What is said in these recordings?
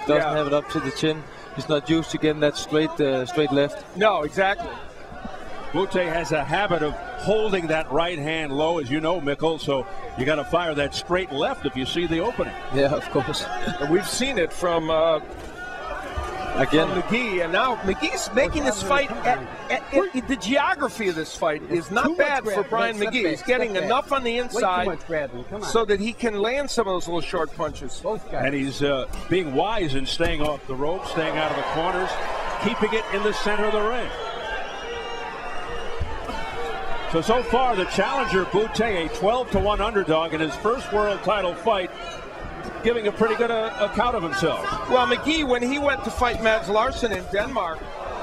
doesn't have it up to the chin. He's not used to getting that straight left. No, exactly. Bute has a habit of holding that right hand low, as you know, Mikkel, so you got to fire that straight left if you see the opening. Yeah, of course. And we've seen it from Magee, and now Magee's making this fight. The geography of this fight is not bad for Brian Magee. He's getting enough on the inside so that he can land some of those little short punches. And he's being wise in staying off the rope, staying out of the corners, keeping it in the center of the ring. So far, the challenger, Bute, a 12-1 underdog in his first world title fight, giving a pretty good account of himself. Well, Magee, when he went to fight Mads Larsen in Denmark,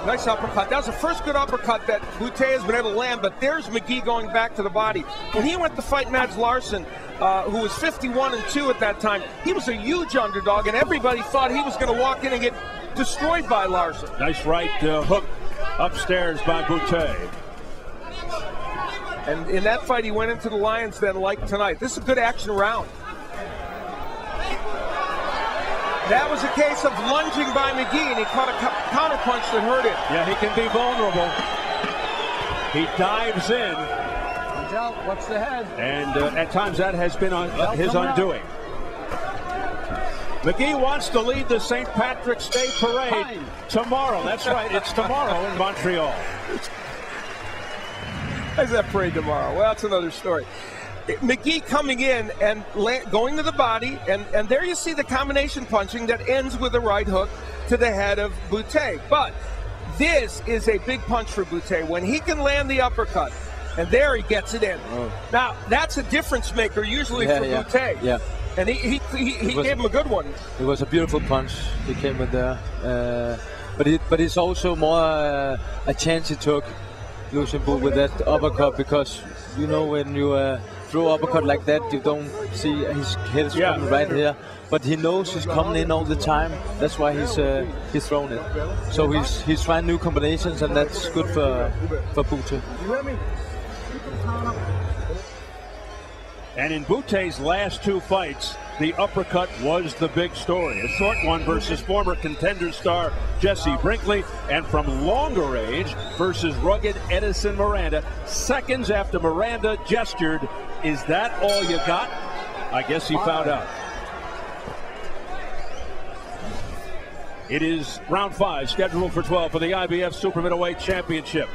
nice uppercut. That was the first good uppercut that Bute has been able to land, but there's Magee going back to the body. When he went to fight Mads Larsen, who was 51-2 at that time, he was a huge underdog, and everybody thought he was going to walk in and get destroyed by Larsen. Nice right hook upstairs by Bute. And in that fight, he went into the Lions Den like tonight. This is a good action round. That was a case of lunging by Magee, and he caught a counterpunch that hurt him. Yeah, he can be vulnerable. He dives in. Watch out, watch the head. And at times that has been his undoing. Magee wants to lead the St. Patrick's Day Parade tomorrow. That's right, it's tomorrow in Montreal. How's that parade tomorrow? Well, that's another story. Magee coming in and going to the body, and there you see the combination punching that ends with a right hook to the head of Bute. But this is a big punch for Bute. When he can land the uppercut, and there he gets it in. Oh. Now, that's a difference maker usually for Bute. Yeah. And he gave him a good one. It was a beautiful punch he came with there. But it's also more a chance he took, Lucian Bute, with that uppercut, because you know when you throw uppercut like that, you don't see his head is coming right here. But he knows he's coming in all the time. That's why he's thrown it. So he's trying new combinations, and that's good for Bute. And in Bute's last two fights, the uppercut was the big story. A short one versus former Contender star Jesse Brinkley, and from longer range versus rugged Edison Miranda. Seconds after Miranda gestured, "Is that all you got?" I guess he found out. It is round 5, scheduled for 12 for the IBF Super Middleweight Championship.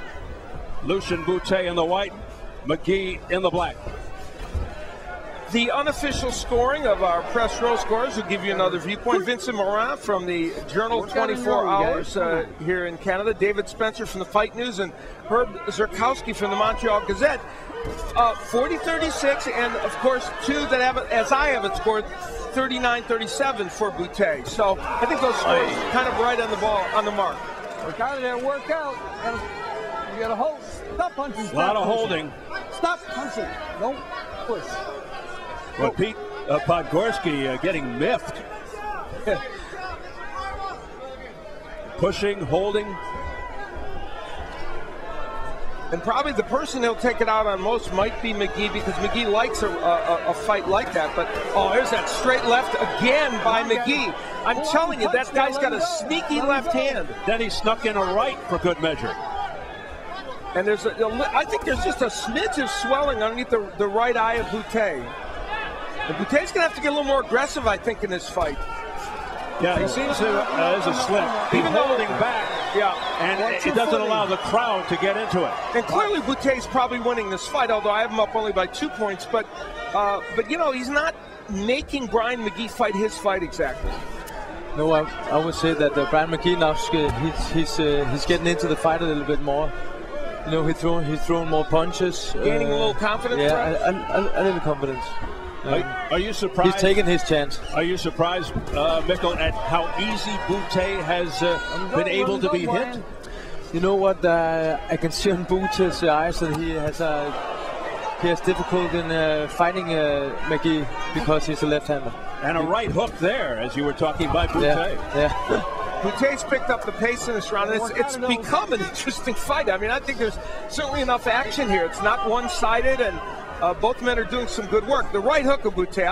Lucian Bute in the white, Magee in the black. The unofficial scoring of our press row scores will give you another viewpoint. Vincent Morin from the Journal 24 Hours here in Canada. David Spencer from the Fight News, and Herb Zurkowski from the Montreal Gazette. 40-36, and of course two that have it, as I have it, scored 39-37 for Bute. So I think those scores kind of right on the ball, on the mark. Work out of there, work out. You gotta hold. Stop punching. A lot of holding. Stop punching. Don't push. Well, Pete Podgorski getting miffed. Pushing, holding. And probably the person he'll take it out on most might be Magee, because Magee likes a fight like that. But, there's that straight left again by Magee. I'm telling you, that guy's got a sneaky left hand. Then he snuck in a right for good measure. And I think there's just a smidge of swelling underneath the right eye of Bute. And Bute's going to have to get a little more aggressive, I think, in this fight. Yeah, he seems to, there's a slip. He's holding back. Yeah. And it doesn't allow the crowd to get into it. And clearly Bute's probably winning this fight, although I have him up only by 2 points. But you know, he's not making Brian Magee fight his fight exactly. No, I would say that Brian Magee now, he's getting into the fight a little bit more. You know, he's throwing more punches. Gaining a little confidence? Yeah, a little confidence. Are you surprised? He's taking his chance. Are you surprised, Mikkel, at how easy Bute has been able to be hit? You know what? I can see on Bute's eyes that he has difficulty in fighting Magee because he's a left-hander. And a right hook there, as you were talking about Bute. Yeah. Bute's picked up the pace in this round. It's become an interesting fight. I mean, I think there's certainly enough action here. It's not one-sided, and both men are doing some good work. The right hook of Bute,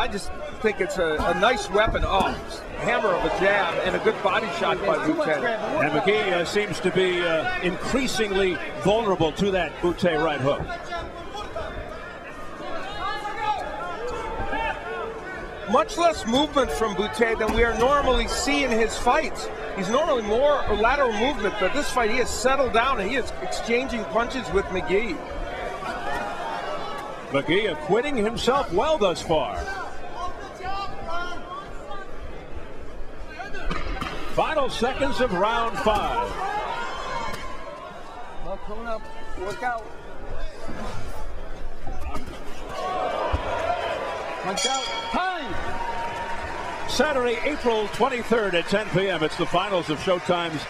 think it's a nice weapon. Oh, hammer of a jab and a good body shot by Bute. And Magee seems to be increasingly vulnerable to that Bute right hook. Much less movement from Bute than we are normally seeing in his fights. He's normally more lateral movement, but this fight he has settled down and he is exchanging punches with Magee. Magee acquitting himself well thus far. Final seconds of round 5. Well, coming up. Work out. Punch out. Time! Saturday, April 23rd at 10 p.m. It's the finals of Showtime's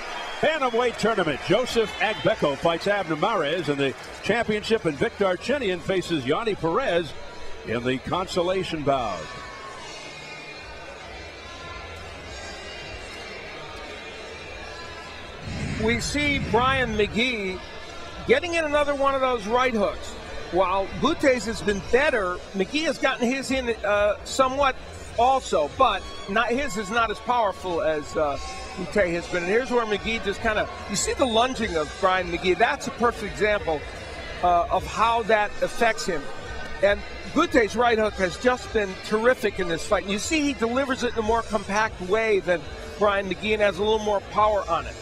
Bantamweight Tournament. Joseph Agbeko fights Abner Mares in the championship, and Victor Archenian faces Yanni Perez in the consolation bout. We see Brian Magee getting in another one of those right hooks. While Bute's has been better, Magee has gotten his in somewhat also, but his is not as powerful as Bute has been. And here's where Magee just kind of, you see the lunging of Brian Magee. That's a perfect example of how that affects him. And Bute's right hook has just been terrific in this fight. And you see he delivers it in a more compact way than Brian Magee and has a little more power on it.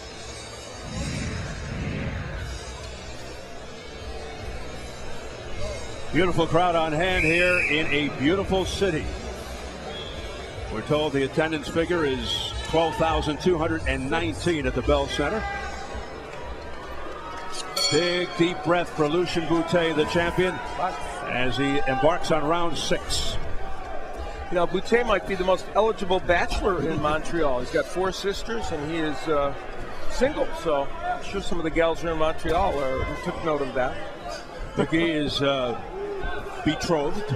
Beautiful crowd on hand here in a beautiful city. We're told the attendance figure is 12,219 at the Bell Center. Big deep breath for Lucian Bute, the champion, as he embarks on round 6. You know, Bute might be the most eligible bachelor in Montreal. He's got 4 sisters and he is single, so I'm sure some of the gals here in Montreal took note of that. Magee is betrothed.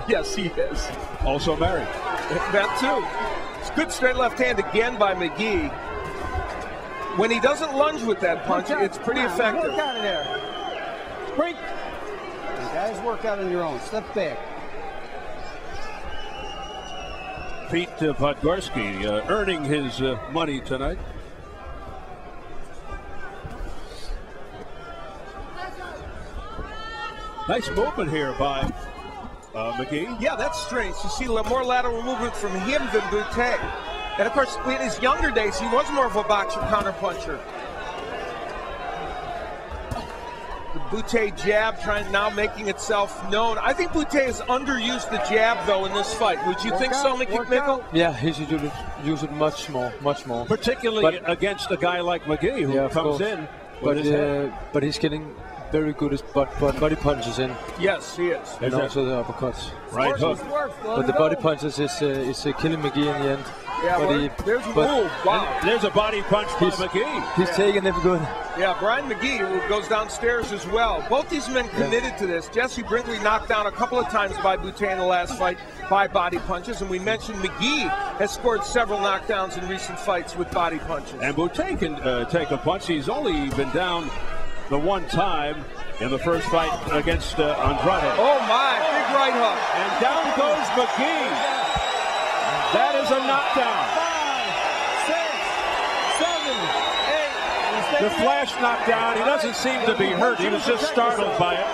Yes, he is. Also married. That too. It's good straight left hand again by Magee. When he doesn't lunge with that punch, it's pretty effective. Work out of there. Break. You guys work out on your own. Step back. Pete Podgorski earning his money tonight. Nice movement here by Magee. Yeah, that's strange. You see more lateral movement from him than Bute. And of course, in his younger days, he was more of a boxer counterpuncher. The Bute jab now making itself known. I think Bute has underused the jab, though, in this fight. Would you think so, Mickle? Yeah, he should use it much more. Particularly against a guy like Magee, who comes in. But he's getting very good body punches in. Yes, he is. And also the uppercuts. Right hook. But the body punches is killing Magee in the end. Yeah, there's a body punch by Magee. He's taking it good. Yeah, Brian Magee goes downstairs as well. Both these men committed to this. Jesse Brinkley knocked down a couple of times by Bute in the last fight by body punches, and we mentioned Magee has scored several knockdowns in recent fights with body punches. And Bute can take a punch. He's only been down the one time in the first fight against Andrade. Oh my, big right hook. And down goes Magee. That is a knockdown. 5, 6, 7, 8. The flash knockdown. He doesn't seem to be hurt. He was just startled by it.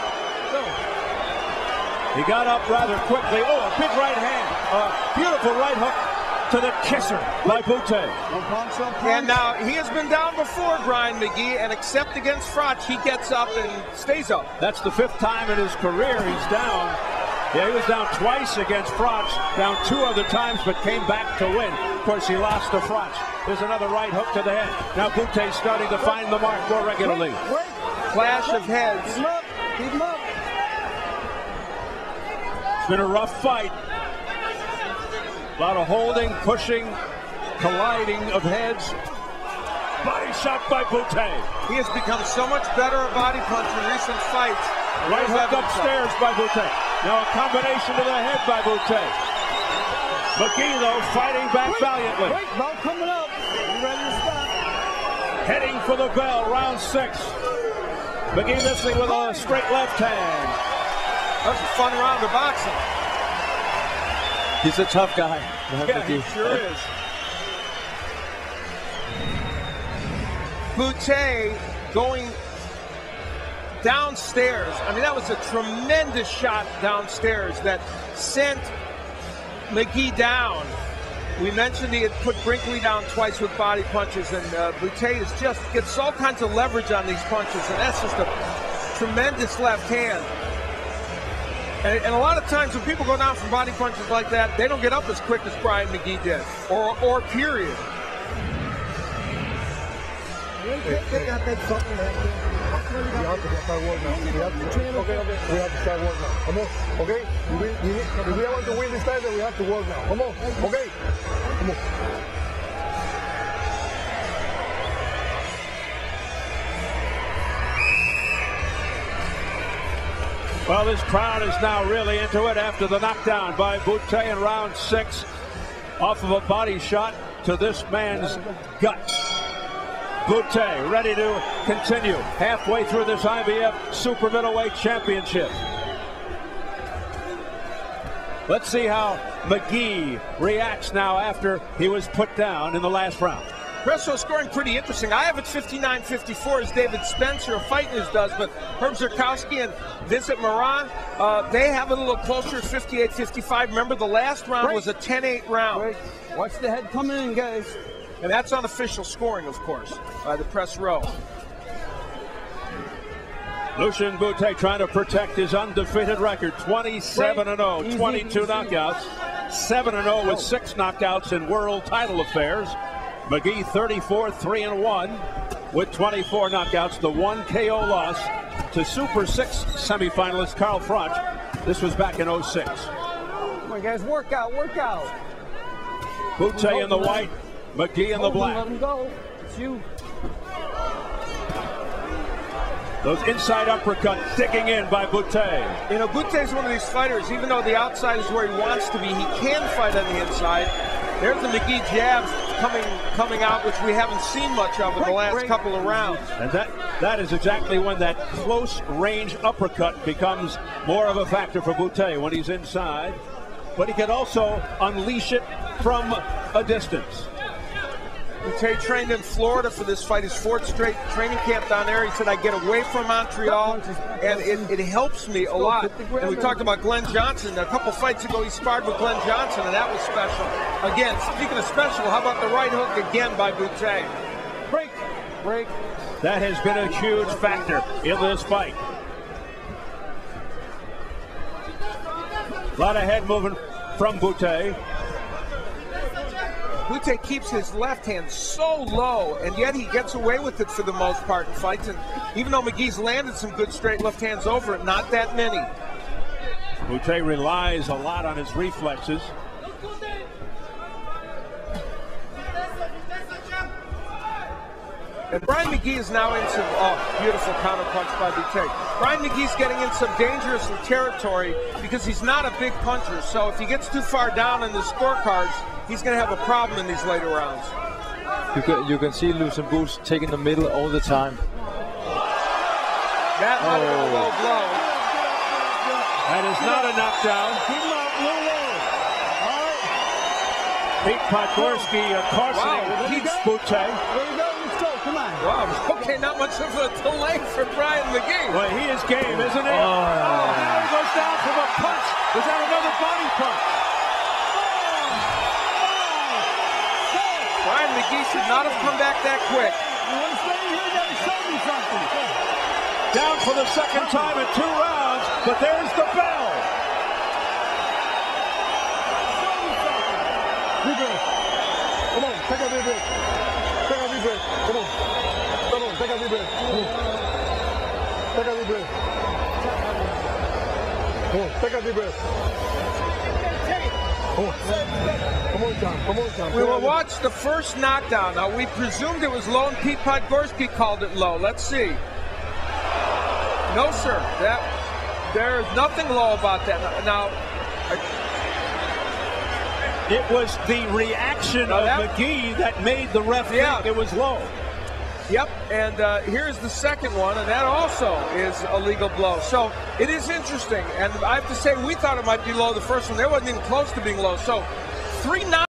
He got up rather quickly. Oh, a big right hand. Beautiful right hook to the kisser by Bute. And now he has been down before, Brian Magee, and except against Froch, he gets up and stays up. That's the 5th time in his career he's down. Yeah, he was down twice against Froch, down 2 other times, but came back to win. Of course, he lost to Froch. There's another right hook to the head. Now Bute's starting to find the mark more regularly. Clash of heads. Keep him up. Keep him up. It's been a rough fight. A lot of holding, pushing, colliding of heads. Body shot by Bute. He has become so much better a body punch in recent fights. Right hook upstairs by Bute. Now a combination to the head by Bute. Magee, though, fighting back valiantly. Wait, bell coming up. You ready to stop? Heading for the bell, round 6. Magee missing with a straight left hand. That's a fun round of boxing. He's a tough guy. Yeah, he sure is. Bute going downstairs. I mean, that was a tremendous shot downstairs that sent Magee down. We mentioned he had put Brinkley down twice with body punches, and Bute is just gets all kinds of leverage on these punches, and that's just a tremendous left hand. And a lot of times when people go down from body punches like that, they don't get up as quick as Brian Magee did, or period. We have to start working now. We have to start working now. Come on, okay? If we want to win this title, we have to work now. Come on, okay? Come on. Well, this crowd is now really into it after the knockdown by Bute in round 6 off of a body shot to this man's gut. Bute ready to continue halfway through this IBF Super Middleweight Championship. Let's see how Magee reacts now after he was put down in the last round. Press row scoring pretty interesting. I have it 59-54 as David Spencer of Fight News does, but Herb Zurkowski and Vincent Moran, they have it a little closer, 58-55. Remember, the last round was a 10-8 round. Break. Watch the head coming in, guys. And that's unofficial scoring, of course, by the press row. Lucian Bute trying to protect his undefeated record, 27-0, 22 knockouts, 7-0 with 6 knockouts in world title affairs. Magee 34-3-1 with 24 knockouts. The 1 KO loss to Super 6 semifinalist Carl Froch. This was back in 06. Come on, guys, work out, work out. Bute in the white, Magee in the black. Let him go. It's you. Those inside uppercuts digging in by Bute. You know, Bute's one of these fighters, even though the outside is where he wants to be, he can fight on the inside. There's the Magee jabs coming out, which we haven't seen much of in the last couple of rounds. And that is exactly when that close range uppercut becomes more of a factor for Bute, when he's inside. But he can also unleash it from a distance. Bute trained in Florida for this fight, his 4th straight training camp down there. He said, I get away from Montreal, and it helps me a lot. And we talked about Glenn Johnson. A couple fights ago, he sparred with Glenn Johnson, and that was special. Again, speaking of special, how about the right hook again by Bute? Break. Break. That has been a huge factor in this fight. A lot of head movement from Bute. Bute keeps his left hand so low, and yet he gets away with it for the most part in fights. And even though Magee's landed some good straight left hands over it, not that many. Bute relies a lot on his reflexes. And Brian Magee is now in some, beautiful counter punch by Bute. Brian Magee's getting in some dangerous territory because he's not a big puncher. So if he gets too far down in the scorecards, he's going to have a problem in these later rounds. You can see Lucian Bute taking the middle all the time. That might have been a low blow. That is not a knockdown. Pete Podgorski cautioning Bute. There you go. Let's go. Come on. Wow. Okay, not much of a delay for Brian Magee. Well, he is game, isn't he? Oh, now he goes down from a punch. Is that another body punch? Brian Magee should not have come back that quick. You want to stay here? You got to show me something. Down for the second time in 2 rounds, but there's the bell. Deep breath. Come on, take a deep breath. Take a deep breath. Come on. Come on, take a deep breath. Come on. Take a deep breath. Come on, take a deep breath. Come on. Come on, John. Come on, John. We will watch the first knockdown. Now, we presumed it was low, and Pete Podgorski called it low. Let's see. No, sir. There is nothing low about that. Now, it was the reaction of Magee that made the ref think it was low. Yep, and here's the second one, and that also is a legal blow. So it is interesting, and I have to say we thought it might be low the first one. They wasn't even close to being low. So 3-9.